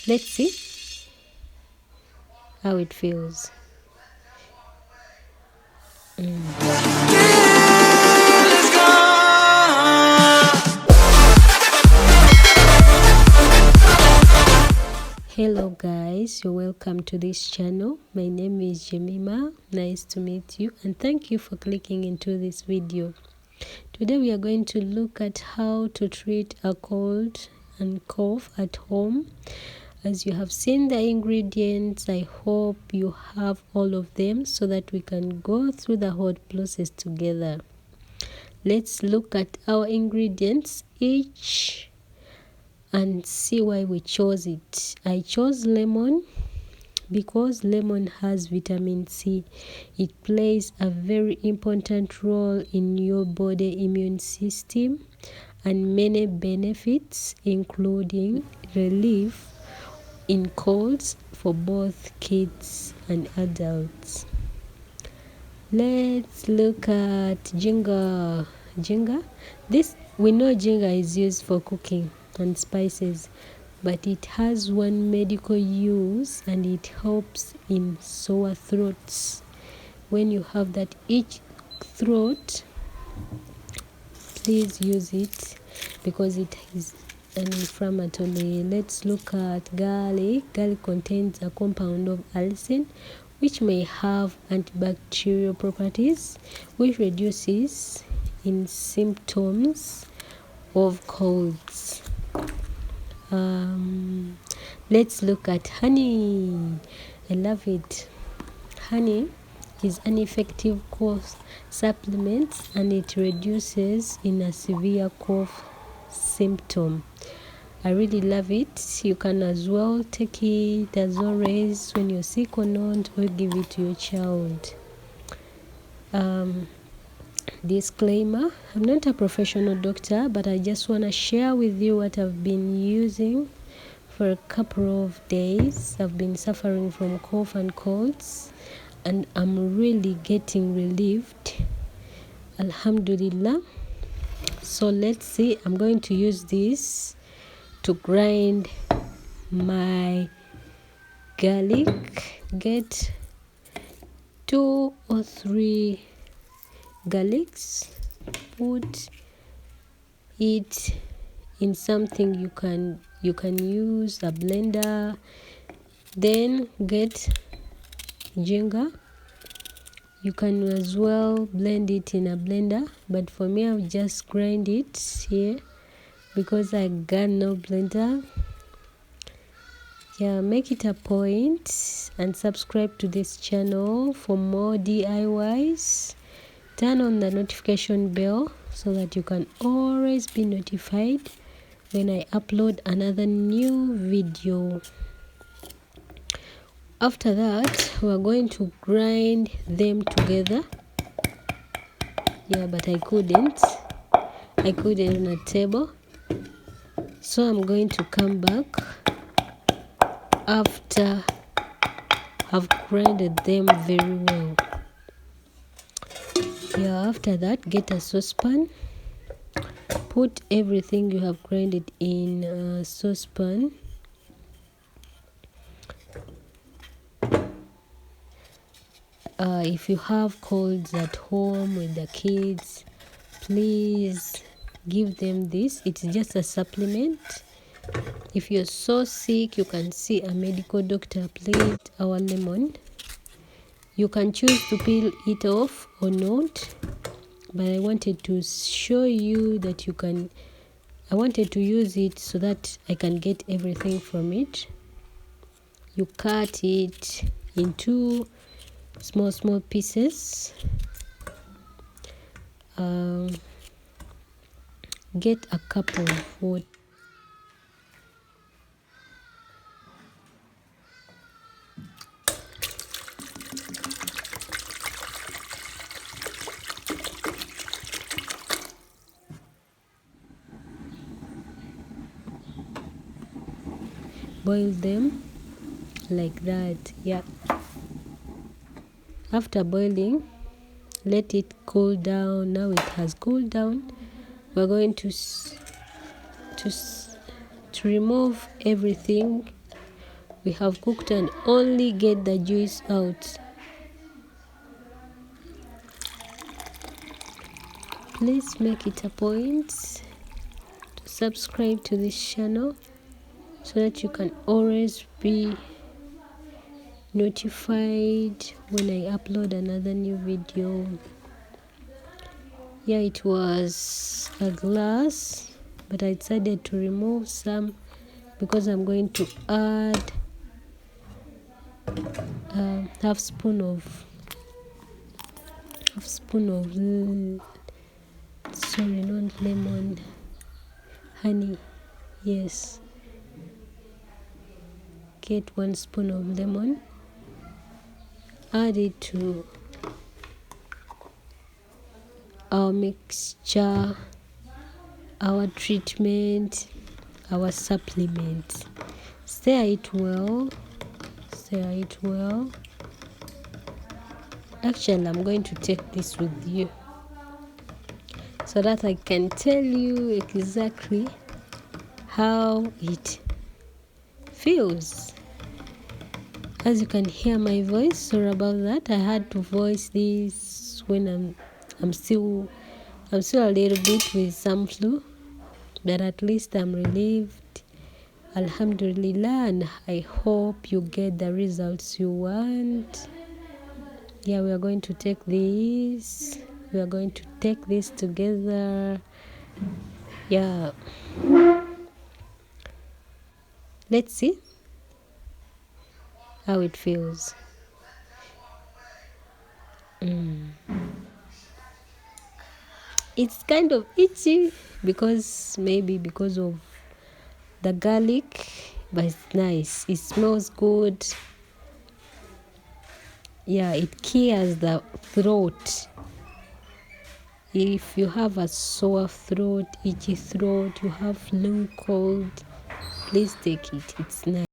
Let's see how it feels. Hello guys, you're welcome to this channel. My name is Jemima. Nice to meet you and thank you for clicking into this video. Today we are going to look at how to treat a cold and cough at home. As you have seen the ingredients, I hope you have all of them so that we can go through the whole process together. Let's look at our ingredients each and see why we chose it. I chose lemon because lemon has vitamin C. It plays a very important role in your body immune system and many benefits, including relief in colds for both kids and adults. Let's look at ginger. This, we know ginger is used for cooking and spices, but it has one medical use and it helps in sore throats. When you have that itch throat, please use it because it is an inflammatory. Let's look at garlic. Garlic contains a compound of allicin which may have antibacterial properties, which reduces in symptoms of colds. Let's look at honey. I love it. Honey is an effective cough supplement and it reduces in a severe cough symptom. I really love it. You can as well take it as always when you're sick or not, or give it to your child. Disclaimer, I'm not a professional doctor, but I just want to share with you what I've been using for a couple of days. I've been suffering from cough and colds and I'm really getting relieved, alhamdulillah. So let's see, I'm going to use this to grind my garlic. Get 2 or 3 garlics, put it in something you can use a blender, then get ginger. You can as well blend it in a blender, but for me I'll just grind it here because I got no blender. Yeah, make it a point and subscribe to this channel for more DIYs. Turn on the notification bell so that you can always be notified when I upload another new video. After that, we're going to grind them together. Yeah, but I couldn't on a table. So I'm going to come back after I've grinded them very well. Yeah, after that, get a saucepan. Put everything you have grinded in a saucepan. If you have colds at home with the kids, please give them this. It's just a supplement. If you're so sick, you can see a medical doctor. Please, our lemon. You can choose to peel it off or not, but I wanted to show you that you can. I wanted to use it so that I can get everything from it. You cut it into small pieces. Get a cup of water. Boil them like that. Yeah, after boiling, let it cool down. Now it has cooled down. We're going to remove everything we have cooked and only get the juice out. Please make it a point to subscribe to this channel so that you can always be notified when I upload another new video. Yeah, it was a glass, but I decided to remove some because I'm going to add half spoon of sorry, not lemon, honey. Yes, get 1 spoon of lemon, add it to our mixture, our treatment, our supplement. Stir it well. Actually, I'm going to take this with you so that I can tell you exactly how it feels. As you can hear my voice, sorry about that. I had to voice this when I'm still a little bit with some flu, but at least I'm relieved. Alhamdulillah, and I hope you get the results you want. Yeah, we are going to take this. We are going to take this together. Yeah. Let's see how it feels. It's kind of itchy maybe because of the garlic, but it's nice. It smells good. Yeah, it clears the throat. If you have a sore throat, itchy throat, you have flu, cold, please take it. It's nice.